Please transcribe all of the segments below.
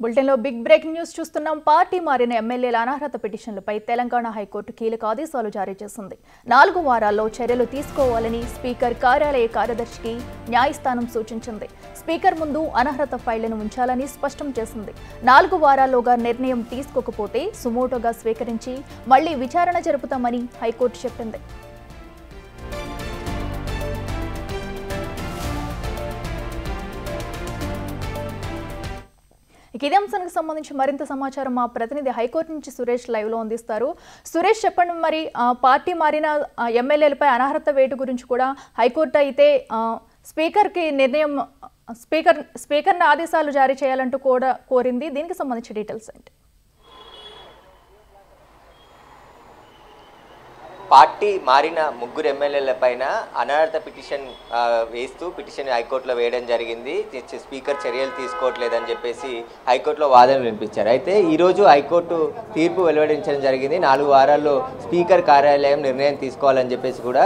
బులెటిన్లో big breaking news చూస్తున్నాం. Party మారిన ఎమ్మెల్యేల అనర్హత పిటిషన్లపై తెలంగాణ హైకోర్టు కీలక ఆదేశాలు జారీ చేసింది. 4 వారాల్లో చర్యలు తీసుకోవాలని స్పీకర్ కార్యాలయ కార్యదర్శికి న్యాయస్థానం సూచించింది. స్పీకర్ ముందు అనర్హత ఫైళ్లను ఉంచాలని స్పష్టం చేసింది. 4 వారాల్లోగా నిర్ణయం తీసుకోకపోతే సుమోటోగా స్వీకరించి మళ్లీ విచారణ జరుపుతామని హైకోర్టు చెప్పింది. ఇదే అంశానికి సంబంధించి మరింత సమాచారం మా ప్రతినిధి హైకోర్టు నుంచి సురేష్ లైవ్లో అందిస్తారు. సురేష్, చెప్పండి, మరి పార్టీ మారిన ఎమ్మెల్యేలపై అనర్హత వేటు గురించి కూడా హైకోర్టు అయితే స్పీకర్కి నిర్ణయం స్పీకర్ని ఆదేశాలు జారీ చేయాలంటూ కూడా కోరింది. దీనికి సంబంధించి డీటెయిల్స్ ఏంటి? పార్టీ మారిన 3 ఎమ్మెల్యేల పైన అనర్హత పిటిషన్ వేస్తూ పిటిషన్ హైకోర్టులో వేయడం జరిగింది. స్పీకర్ చర్యలు తీసుకోవట్లేదని చెప్పేసి హైకోర్టులో వాదనలు వినిపించారు. అయితే ఈరోజు హైకోర్టు తీర్పు వెలువడించడం జరిగింది. 4 వారాల్లో స్పీకర్ కార్యాలయం నిర్ణయం తీసుకోవాలని చెప్పేసి కూడా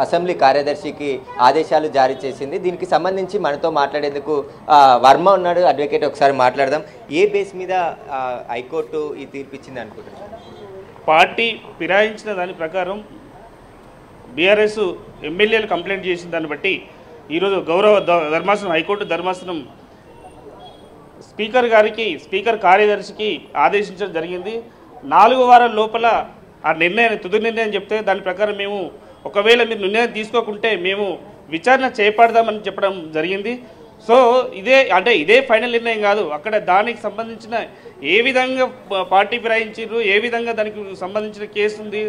అసెంబ్లీ కార్యదర్శికి ఆదేశాలు జారీ చేసింది. దీనికి సంబంధించి మనతో మాట్లాడేందుకు వర్మ ఉన్నాడు, అడ్వకేట్. ఒకసారి మాట్లాడదాం. ఏ బేస్ మీద హైకోర్టు ఈ తీర్పు ఇచ్చింది అనుకుంటున్నారు? పార్టీ ఫిరాయించిన దాని ప్రకారం బీఆర్ఎస్ ఎమ్మెల్యేలు కంప్లైంట్ చేసిన దాన్ని బట్టి ఈరోజు గౌరవ ధర్మాసనం హైకోర్టు ధర్మాసనం స్పీకర్ కార్యదర్శికి ఆదేశించడం జరిగింది. 4 వారాల లోపల ఆ నిర్ణయాన్ని తుది నిర్ణయం చెప్తే దాని ప్రకారం మేము ఒకవేళ మీరు నిర్ణయం తీసుకోకుంటే మేము విచారణ చేపడదామని చెప్పడం జరిగింది. సో ఇదే ఫైనల్ నిర్ణయం కాదు. అక్కడ దానికి సంబంధించిన ఏ విధంగా పార్టీ ఫిరాయించారు, ఏ విధంగా దానికి సంబంధించిన కేసు ఉంది,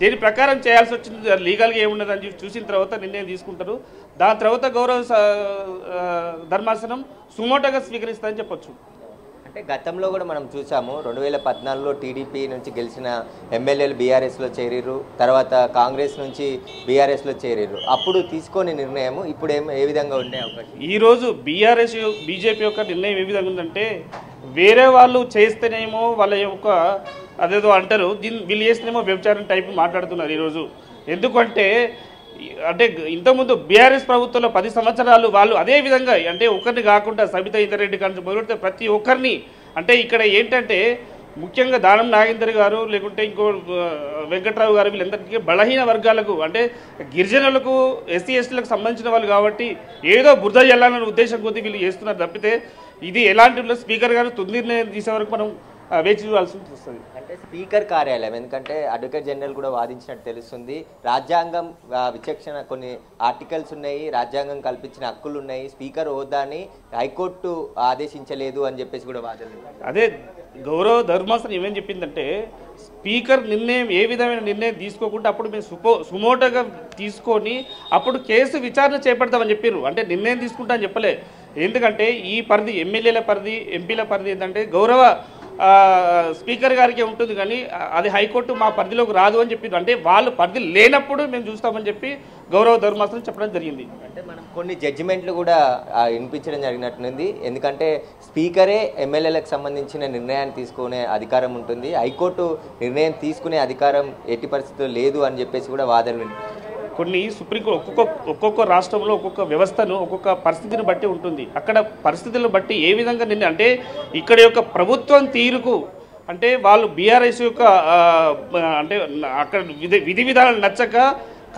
దేని ప్రకారం చేయాల్సి వచ్చింది, లీగల్గా ఏమున్నదని చూసిన తర్వాత నిర్ణయం తీసుకుంటారు. దాని తర్వాత గౌరవ ధర్మాసనం సుమోటోగా స్వీకరిస్తారని చెప్పొచ్చు. అంటే గతంలో కూడా మనం చూసాము, 2014లో టీడీపీ నుంచి గెలిచిన ఎమ్మెల్యేలు బీఆర్ఎస్లో చేరిరు, తర్వాత కాంగ్రెస్ నుంచి బీఆర్ఎస్లో చేరిరు. అప్పుడు తీసుకొని నిర్ణయం ఇప్పుడు ఏ విధంగా ఉండే అవకాశం? ఈరోజు బీజేపీ యొక్క నిర్ణయం ఏ విధంగా ఉందంటే, వేరే వాళ్ళు చేస్తేనేమో వాళ్ళ యొక్క అదేదో అంటారు, వీళ్ళు చేస్తేనేమో వ్యభిచారం టైప్ మాట్లాడుతున్నారు ఈరోజు. ఎందుకంటే ఇంతకుముందు బీఆర్ఎస్ ప్రభుత్వంలో 10 సంవత్సరాలు వాళ్ళు అదే విధంగా అంటే ఒకరిని కాకుండా సబితా ఇంద్రారెడ్డి కానీ మొదలెడితే ప్రతి ఒక్కరిని అంటే ఇక్కడ ఏంటంటే ముఖ్యంగా దానం నాగేందర్ గారు లేకుంటే ఇంకో వెంకట్రావు గారు వీళ్ళందరికీ బలహీన వర్గాలకు అంటే గిరిజనులకు ఎస్సీ ఎస్టీలకు సంబంధించిన వాళ్ళు కాబట్టి ఏదో బురద జల్లాలనే ఉద్దేశం కొద్దీ వీళ్ళు చేస్తున్నారు తప్పితే ఇది ఎలాంటి స్పీకర్ గారు తుది నిర్ణయం తీసే వరకు మనం వేచి చూడాల్సి వస్తుంది. అంటే స్పీకర్ కార్యాలయం ఎందుకంటే అడ్వకేట్ జనరల్ కూడా వాదించినట్టు తెలుస్తుంది. రాజ్యాంగం విచక్షణ కొన్ని ఆర్టికల్స్ ఉన్నాయి, రాజ్యాంగం కల్పించిన హక్కులు ఉన్నాయి, స్పీకర్ హోదాని హైకోర్టు ఆదేశించలేదు అని చెప్పేసి కూడా వాదనలు. అదే గౌరవ ధర్మాసనం ఏమేం చెప్పిందంటే స్పీకర్ నిర్ణయం ఏ విధమైన నిర్ణయం తీసుకోకుండా అప్పుడు మేము సుమోటోగా తీసుకొని అప్పుడు కేసు విచారణ చేపడతామని చెప్పారు. అంటే నిర్ణయం తీసుకుంటా అని చెప్పలే. ఎందుకంటే ఈ పరిధి ఎమ్మెల్యేల పరిధి ఎంపీల పరిధి ఏంటంటే గౌరవ స్పీకర్ గారికి ఉంటుంది, కానీ అది హైకోర్టు మా పరిధిలోకి రాదు అని చెప్పి అంటే వాళ్ళు పరిధి లేనప్పుడు మేము చూస్తామని చెప్పి గౌరవ ధర్మాసనం చెప్పడం జరిగింది. అంటే మనం కొన్ని జడ్జిమెంట్లు కూడా వినిపించడం జరిగినట్టుంది. ఎందుకంటే స్పీకరే ఎమ్మెల్యేలకు సంబంధించిన నిర్ణయాన్ని తీసుకునే అధికారం ఉంటుంది, హైకోర్టు నిర్ణయం తీసుకునే అధికారం ఎట్టి పరిస్థితుల్లో లేదు అని చెప్పేసి కూడా వాదనలు. కొన్ని సుప్రీంకోర్టు ఒక్కొక్క రాష్ట్రంలో ఒక్కొక్క వ్యవస్థను ఒక్కొక్క పరిస్థితిని బట్టి ఉంటుంది. అక్కడ పరిస్థితులను బట్టి ఏ విధంగా అంటే ఇక్కడ యొక్క ప్రభుత్వం తీరుకు అంటే వాళ్ళు బీఆర్ఎస్ యొక్క అంటే అక్కడ విధి విధానాలు నచ్చక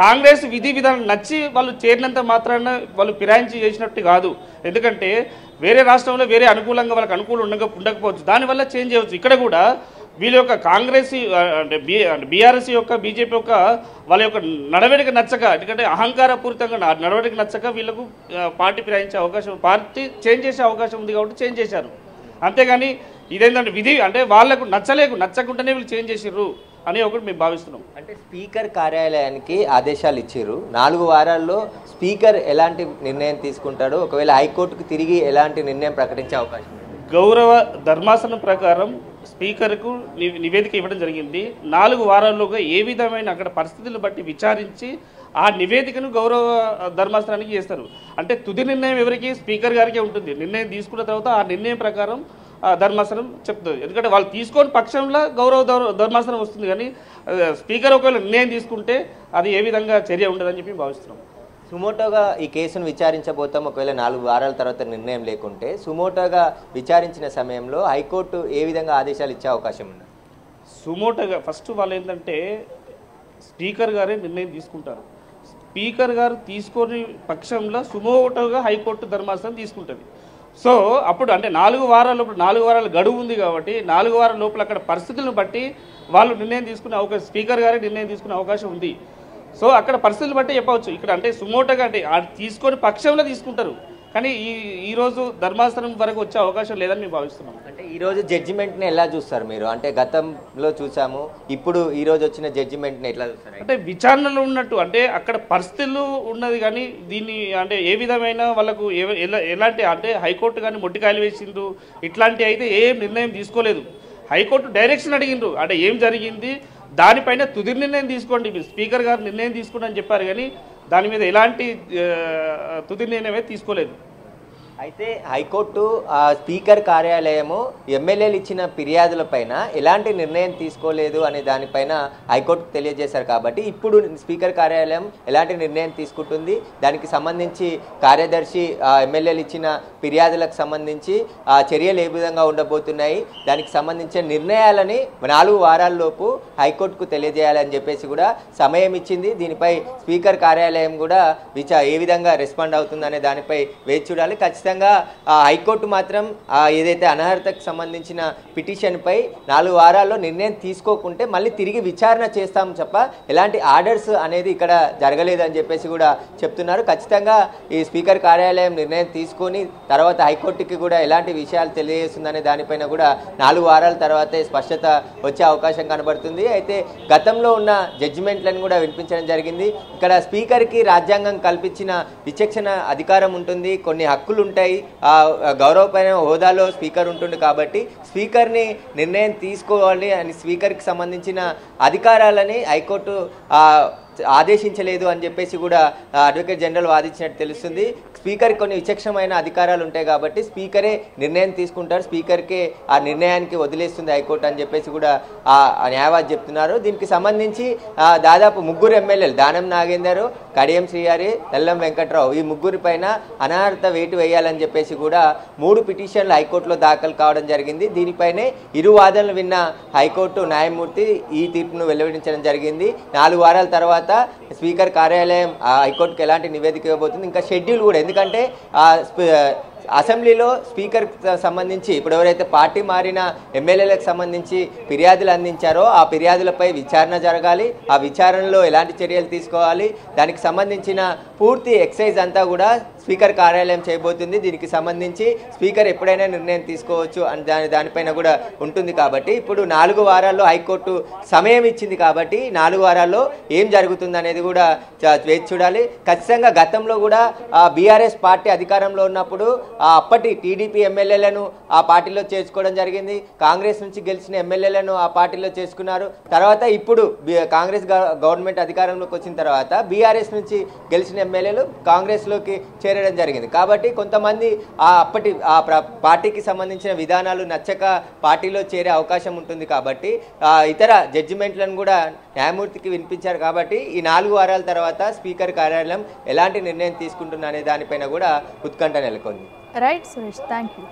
కాంగ్రెస్ విధి విధానాలు నచ్చి వాళ్ళు చేరినంత మాత్రాన వాళ్ళు ఫిరాయించి చేసినట్టు కాదు. ఎందుకంటే వేరే రాష్ట్రంలో వేరే అనుకూలంగా వాళ్ళకి అనుకూలం ఉండకపోవచ్చు, దానివల్ల చేంజ్ చేయవచ్చు. ఇక్కడ కూడా వీళ్ళ యొక్క కాంగ్రెస్ అంటే బీఆర్ఎస్ యొక్క బీజేపీ యొక్క వాళ్ళ యొక్క నడవడిక నచ్చక ఎందుకంటే అహంకారపూరితంగా నడవడిక నచ్చక వీళ్ళకు పార్టీ ఫిరాయించే అవకాశం పార్టీ చేంజ్ చేసే అవకాశం ఉంది కాబట్టి చేంజ్ చేశారు. అంతేగాని ఇదేంటంటే విధి అంటే వాళ్ళకు నచ్చకుండానే వీళ్ళు చేంజ్ చేసిర్రు అని ఒకటి మేము భావిస్తున్నాం. అంటే స్పీకర్ కార్యాలయానికి ఆదేశాలు ఇచ్చారు. 4 వారాల్లో స్పీకర్ ఎలాంటి నిర్ణయం తీసుకుంటాడో ఒకవేళ హైకోర్టుకు తిరిగి ఎలాంటి నిర్ణయం ప్రకటించే అవకాశం? గౌరవ ధర్మాసనం ప్రకారం స్పీకర్కు నివేదిక ఇవ్వడం జరిగింది. 4 వారాల్లోగా ఏ విధమైన అక్కడ పరిస్థితులను బట్టి విచారించి ఆ నివేదికను గౌరవ ధర్మాసనానికి చేస్తారు. అంటే తుది నిర్ణయం ఎవరికి? స్పీకర్ గారికే ఉంటుంది. నిర్ణయం తీసుకున్న తర్వాత ఆ నిర్ణయం ప్రకారం ధర్మాసనం చెప్తుంది. ఎందుకంటే వాళ్ళు తీసుకొని పక్షంలో గౌరవ ధర్మాసనం వస్తుంది, కానీ స్పీకర్ ఒకవేళ నిర్ణయం తీసుకుంటే అది ఏ విధంగా చర్య ఉండదని చెప్పి భావిస్తున్నాం. సుమోటోగా ఈ కేసును విచారించబోతాం. ఒకవేళ 4 వారాల తర్వాత నిర్ణయం లేకుంటే సుమోటోగా విచారించిన సమయంలో హైకోర్టు ఏ విధంగా ఆదేశాలు ఇచ్చే అవకాశం ఉంది? సుమోటోగా ఫస్ట్ వాళ్ళు ఏంటంటే స్పీకర్ గారే నిర్ణయం తీసుకుంటారు. స్పీకర్ గారు తీసుకొని పక్షంలో సుమోటోగా హైకోర్టు ధర్మాసనం తీసుకుంటుంది. సో అప్పుడు అంటే 4 వారాల గడువు ఉంది కాబట్టి 4 వారాల లోపల అక్కడ పరిస్థితులను బట్టి వాళ్ళు నిర్ణయం తీసుకునే అవకాశం, స్పీకర్ గారే నిర్ణయం తీసుకునే అవకాశం ఉంది. సో అక్కడ పరిస్థితులు బట్టి చెప్పవచ్చు. ఇక్కడ అంటే సుమోటోగా అంటే తీసుకొని పక్షంలో తీసుకుంటారు, కానీ ఈరోజు ధర్మాసనం వరకు వచ్చే అవకాశం లేదని మేము భావిస్తున్నాం. అంటే ఈరోజు జడ్జిమెంట్ని ఎలా చూస్తారు మీరు? అంటే గతంలో చూసాము, ఇప్పుడు ఈరోజు వచ్చిన జడ్జిమెంట్ని ఎట్లా చూస్తారు? అంటే విచారణలో ఉన్నట్టు అంటే అక్కడ పరిస్థితులు ఉన్నది, కానీ దీన్ని అంటే ఏ విధమైన వాళ్ళకు ఎలాంటి అంటే హైకోర్టు కానీ మొట్టికాయలు వేసిండ్రు ఇట్లాంటి అయితే ఏం నిర్ణయం తీసుకోలేదు. హైకోర్టు డైరెక్షన్ అడిగిండ్రు, అంటే ఏం జరిగింది దానిపైన తుది నిర్ణయం తీసుకోండి, మీరు స్పీకర్ గారు నిర్ణయం తీసుకోండి అని చెప్పారు, కానీ దాని మీద ఎలాంటి తుది నిర్ణయమే తీసుకోలేదు. అయితే హైకోర్టు స్పీకర్ కార్యాలయము ఎమ్మెల్యేలు ఇచ్చిన ఫిర్యాదులపైన ఎలాంటి నిర్ణయం తీసుకోలేదు అనే దానిపైన హైకోర్టుకు తెలియజేశారు. కాబట్టి ఇప్పుడు స్పీకర్ కార్యాలయం ఎలాంటి నిర్ణయం తీసుకుంటుంది, దానికి సంబంధించి కార్యదర్శి ఎమ్మెల్యేలు ఇచ్చిన ఫిర్యాదులకు సంబంధించి చర్యలు ఏ విధంగా ఉండబోతున్నాయి, దానికి సంబంధించిన నిర్ణయాలని 4 వారాల్లోపు హైకోర్టుకు తెలియజేయాలని చెప్పేసి కూడా సమయం ఇచ్చింది. దీనిపై స్పీకర్ కార్యాలయం కూడా ఏ విధంగా రెస్పాండ్ అవుతుందనే దానిపై వేచి చూడాలి. ఖచ్చితంగా హైకోర్టు మాత్రం ఏదైతే అనర్హతకు సంబంధించిన పిటిషన్పై 4 వారాల్లో నిర్ణయం తీసుకోకుంటే మళ్ళీ తిరిగి విచారణ చేస్తాం తప్ప ఎలాంటి ఆర్డర్స్ అనేది ఇక్కడ జరగలేదని చెప్పేసి కూడా చెప్తున్నారు. ఖచ్చితంగా ఈ స్పీకర్ కార్యాలయం నిర్ణయం తీసుకొని తర్వాత హైకోర్టుకి కూడా ఎలాంటి విషయాలు తెలియజేస్తుందనే దానిపైన కూడా 4 వారాల తర్వాతే స్పష్టత వచ్చే అవకాశం కనబడుతుంది. అయితే గతంలో ఉన్న జడ్జిమెంట్లను కూడా వినిపించడం జరిగింది. ఇక్కడ స్పీకర్కి రాజ్యాంగం కల్పించిన విచక్షణ అధికారం ఉంటుంది, కొన్ని హక్కులు ఉంటాయి, గౌరవపైన హోదాలో స్పీకర్ ఉంటుంది. కాబట్టి స్పీకర్ని నిర్ణయం తీసుకోవాలి అని స్పీకర్కి సంబంధించిన అధికారాలని హైకోర్టు ఆదేశించలేదు అని చెప్పేసి కూడా అడ్వకేట్ జనరల్ వాదించినట్టు తెలుస్తుంది. స్పీకర్కి కొన్ని విచక్షణమైన అధికారాలు ఉంటాయి కాబట్టి స్పీకరే నిర్ణయం తీసుకుంటారు, స్పీకర్కే ఆ నిర్ణయానికి వదిలేస్తుంది హైకోర్టు అని చెప్పేసి కూడా న్యాయవాది చెప్తున్నారు. దీనికి సంబంధించి దాదాపు 3 ఎమ్మెల్యేలు దానం నాగేందర్, కడియం శ్రీహరి, తెల్లం వెంకట్రావు ఈ 3 పైన అనర్హత వేటు వేయాలని చెప్పేసి కూడా 3 పిటిషన్లు హైకోర్టులో దాఖలు కావడం జరిగింది. దీనిపైనే ఇరు వాదనలు విన్న హైకోర్టు న్యాయమూర్తి ఈ తీర్పును వెలువరించడం జరిగింది. 4 వారాల తర్వాత స్పీకర్ కార్యాలయం హైకోర్టుకు ఎలాంటి నివేదిక ఇవ్వబోతుంది, ఇంకా షెడ్యూల్ కూడా, ఎందుకంటే అసెంబ్లీలో స్పీకర్ సంబంధించి ఇప్పుడు ఎవరైతే పార్టీ మారిన ఎమ్మెల్యేలకు సంబంధించి ఫిర్యాదులు అందించారో ఆ ఫిర్యాదులపై విచారణ జరగాలి, ఆ విచారణలో ఎలాంటి చర్యలు తీసుకోవాలి, దానికి సంబంధించిన పూర్తి ఎక్సైజ్ అంతా కూడా స్పీకర్ కార్యాలయం చేయబోతుంది. దీనికి సంబంధించి స్పీకర్ ఎప్పుడైనా నిర్ణయం తీసుకోవచ్చు అని దానిపైన కూడా ఉంటుంది. కాబట్టి ఇప్పుడు 4 వారాల్లో హైకోర్టు సమయం ఇచ్చింది కాబట్టి 4 వారాల్లో ఏం జరుగుతుంది అనేది కూడా వేచి చూడాలి. ఖచ్చితంగా గతంలో కూడా బీఆర్ఎస్ పార్టీ అధికారంలో ఉన్నప్పుడు అప్పటి టీడీపీ ఎమ్మెల్యేలను ఆ పార్టీలో చేర్చుకోవడం జరిగింది, కాంగ్రెస్ నుంచి గెలిచిన ఎమ్మెల్యేలను ఆ పార్టీలో చేసుకున్నారు. తర్వాత ఇప్పుడు కాంగ్రెస్ గవర్నమెంట్ అధికారంలోకి వచ్చిన తర్వాత బీఆర్ఎస్ నుంచి గెలిచిన ఎమ్మెల్యేలు కాంగ్రెస్లోకి చేరడం జరిగింది. కాబట్టి కొంతమంది అప్పటి పార్టీకి సంబంధించిన విధానాలు నచ్చక పార్టీలో చేరే అవకాశం ఉంటుంది. కాబట్టి ఇతర జడ్జిమెంట్లను కూడా న్యాయమూర్తికి వినిపించారు. కాబట్టి ఈ 4 వారాల తర్వాత స్పీకర్ కార్యాలయం ఎలాంటి నిర్ణయం తీసుకుంటున్నా అనే దానిపైన కూడా ఉత్కంఠ నెలకొంది. Right Suresh, thank you.